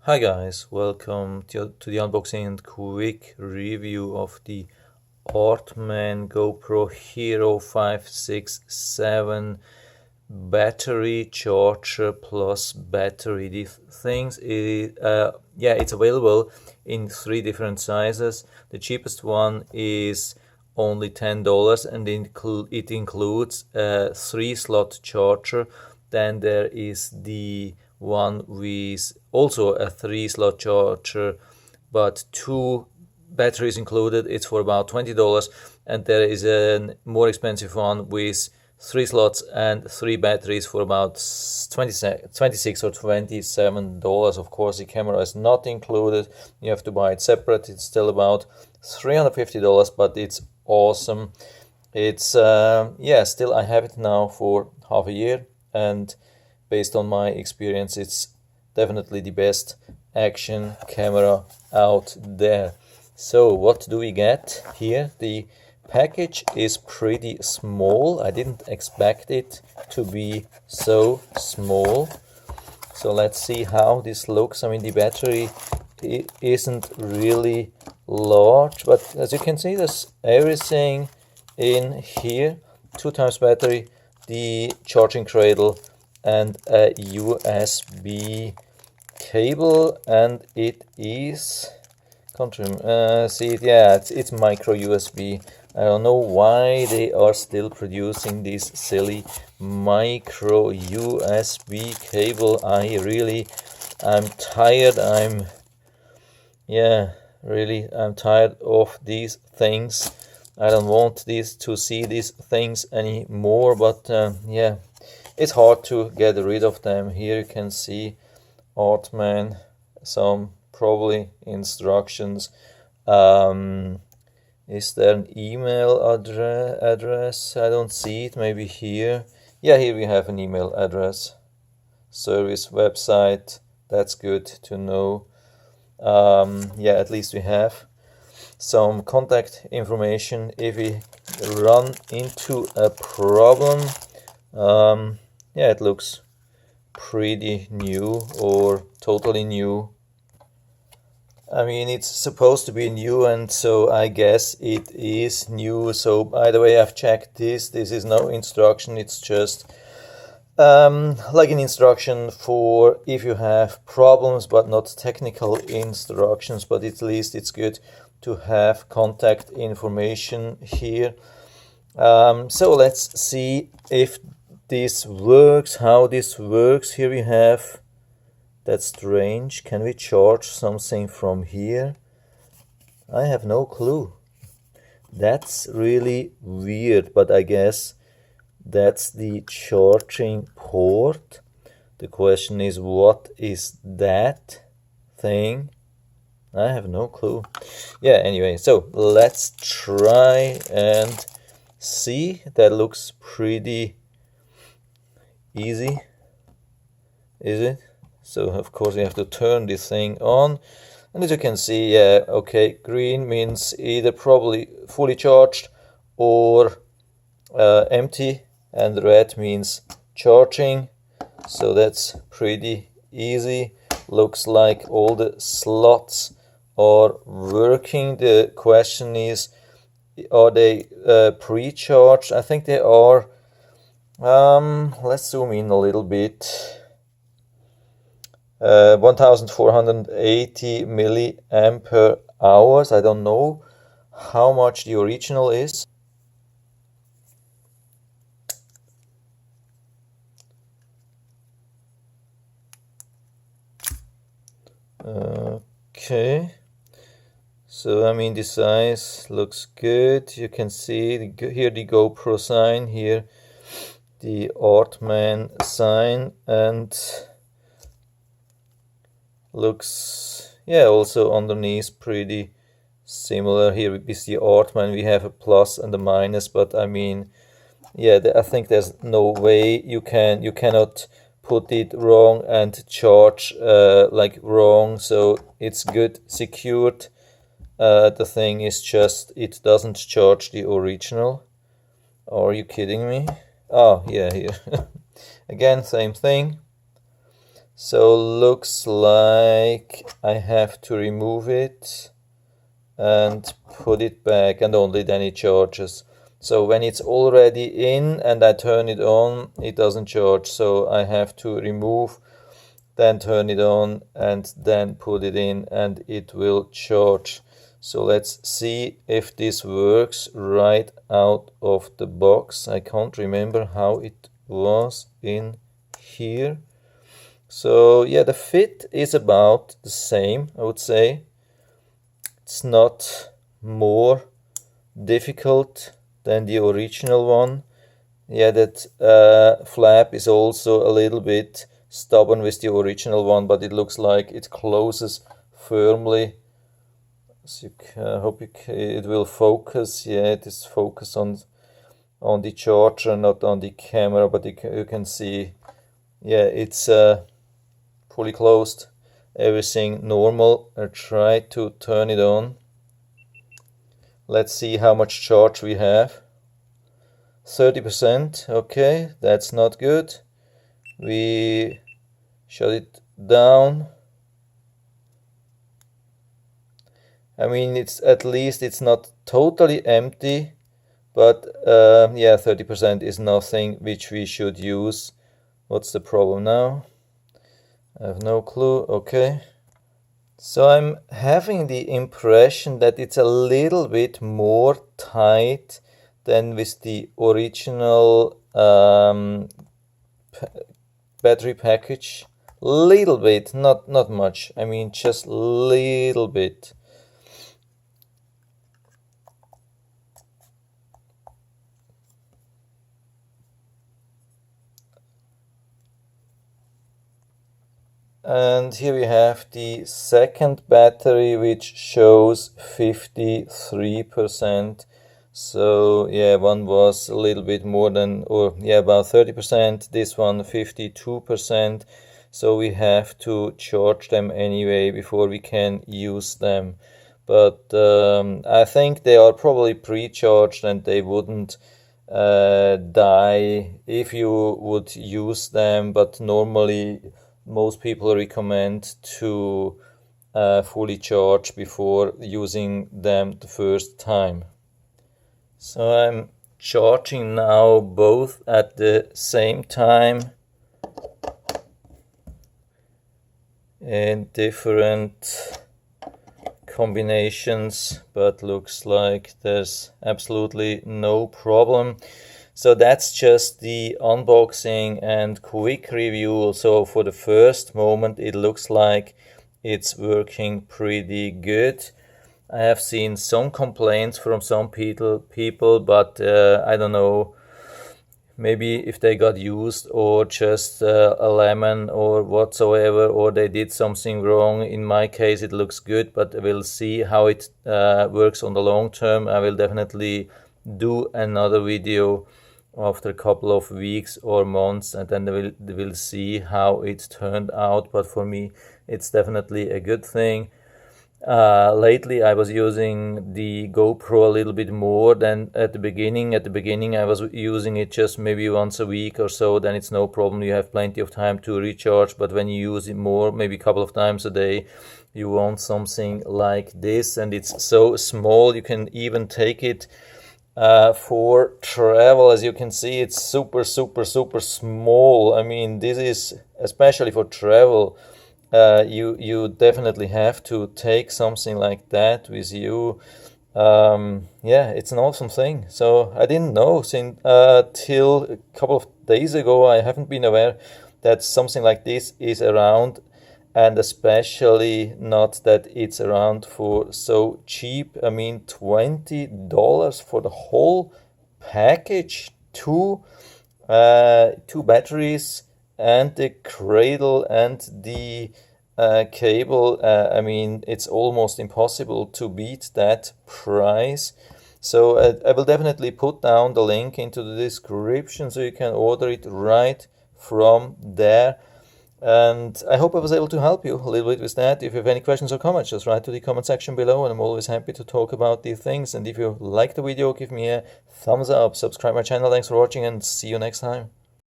Hi guys, welcome to the unboxing and quick review of the Artman GoPro Hero 567 battery charger plus battery. These things it's available in 3 different sizes. The cheapest one is only $10 and it includes a 3-slot charger. Then there is the one with also a 3-slot charger but 2 batteries included. It's for about $20. And there is a more expensive one with 3 slots and 3 batteries for about $26 or $27. Of course, the camera is not included. You have to buy it separate. It's still about $350, but it's awesome. It's still I have it now for half a year, and based on my experience, it's definitely the best action camera out there. So what do we get here? The package is pretty small. I didn't expect it to be so small. So let's see how this looks. I mean, the battery isn't really large, but as you can see, there's everything in here. 2x battery, the charging cradle, and a USB cable, and it is it's micro USB. I don't know why they are still producing this silly micro USB cable. I'm tired. I'm tired of these things. I don't want to see these things anymore, but it's hard to get rid of them. Here you can see Artman, some probably instructions. Is there an email address? I don't see it. Maybe here. Yeah, here we have an email address. Service website. That's good to know. At least we have some contact information if we run into a problem. It looks pretty new or totally new. I mean, it's supposed to be new, and so I guess it is new. So by the way, I've checked this. This is no instruction. It's just like an instruction for if you have problems, but not technical instructions. But at least it's good to have contact information here. So let's see if this works, how this works. Here we have, that's strange. Can we charge something from here? I have no clue. That's really weird, but I guess that's the charging port. The question is, what is that thing? I have no clue. Anyway, so let's try and see. That looks pretty easy, is it? So of course we have to turn this thing on, and as you can see, green means either probably fully charged or empty, and red means charging. So that's pretty easy. Looks like all the slots are working. The question is, are they pre-charged? I think they are. Let's zoom in a little bit. 1480 milliampere hours. I don't know how much the original is. Okay, so I mean the size looks good. You can see here the GoPro sign, here the Artman sign, and looks also underneath pretty similar. Here with the Artman we have a plus and a minus, but I mean I think there's no way you cannot put it wrong and charge like wrong, so it's good secured. The thing is just it doesn't charge the original. Are you kidding me? Oh yeah, here again same thing. So looks like I have to remove it and put it back, and only then it charges. So when it's already in and I turn it on, it doesn't charge. So I have to remove, then turn it on, and then put it in, and it will charge. So let's see if this works right out of the box. I can't remember how it was in here. So yeah, the fit is about the same, I would say. It's not more difficult than the original one. Yeah, that flap is also a little bit stubborn with the original one, but it looks like it closes firmly. So I hope it will focus. Yeah, it is focused on the charger, not on the camera, but you can see, yeah, it's fully closed. Everything normal. I try to turn it on. Let's see how much charge we have. 30%. Okay, that's not good. We shut it down. I mean, it's at least it's not totally empty, but yeah, 30% is nothing which we should use. What's the problem now? I have no clue. Okay. So I'm having the impression that it's a little bit more tight than with the original battery package. Little bit, not much. I mean, just little bit. And here we have the second battery, which shows 53%. So yeah, one was a little bit more than, or yeah, about 30%. This one 52%. So we have to charge them anyway before we can use them. But I think they are probably pre-charged and they wouldn't die if you would use them. But normally most people recommend to fully charge before using them the first time. So I'm charging now both at the same time in different combinations, but looks like there's absolutely no problem. So that's just the unboxing and quick review. So for the first moment, it looks like it's working pretty good. I have seen some complaints from some people, but I don't know, maybe if they got used or just a lemon or whatsoever, or they did something wrong. In my case, it looks good, but we'll see how it works on the long term. I will definitely do another video after a couple of weeks or months, and then we'll see how it turned out. But for me, it's definitely a good thing. Lately I was using the GoPro a little bit more than at the beginning. At the beginning I was using it just maybe once a week or so, then it's no problem, you have plenty of time to recharge. But when you use it more, maybe a couple of times a day, you want something like this, and it's so small you can even take it for travel. As you can see, it's super small. I mean, this is especially for travel. You definitely have to take something like that with you. Yeah, it's an awesome thing. So I didn't know since till a couple of days ago. I haven't been aware that something like this is around, and especially not that it's around for so cheap. I mean, $20 for the whole package, two batteries and the cradle and the cable. I mean, it's almost impossible to beat that price. So I will definitely put down the link into the description so you can order it right from there. And I hope I was able to help you a little bit with that. If you have any questions or comments, just write to the comment section below, and I'm always happy to talk about these things. And if you like the video, give me a thumbs up, subscribe my channel. Thanks for watching, and see you next time.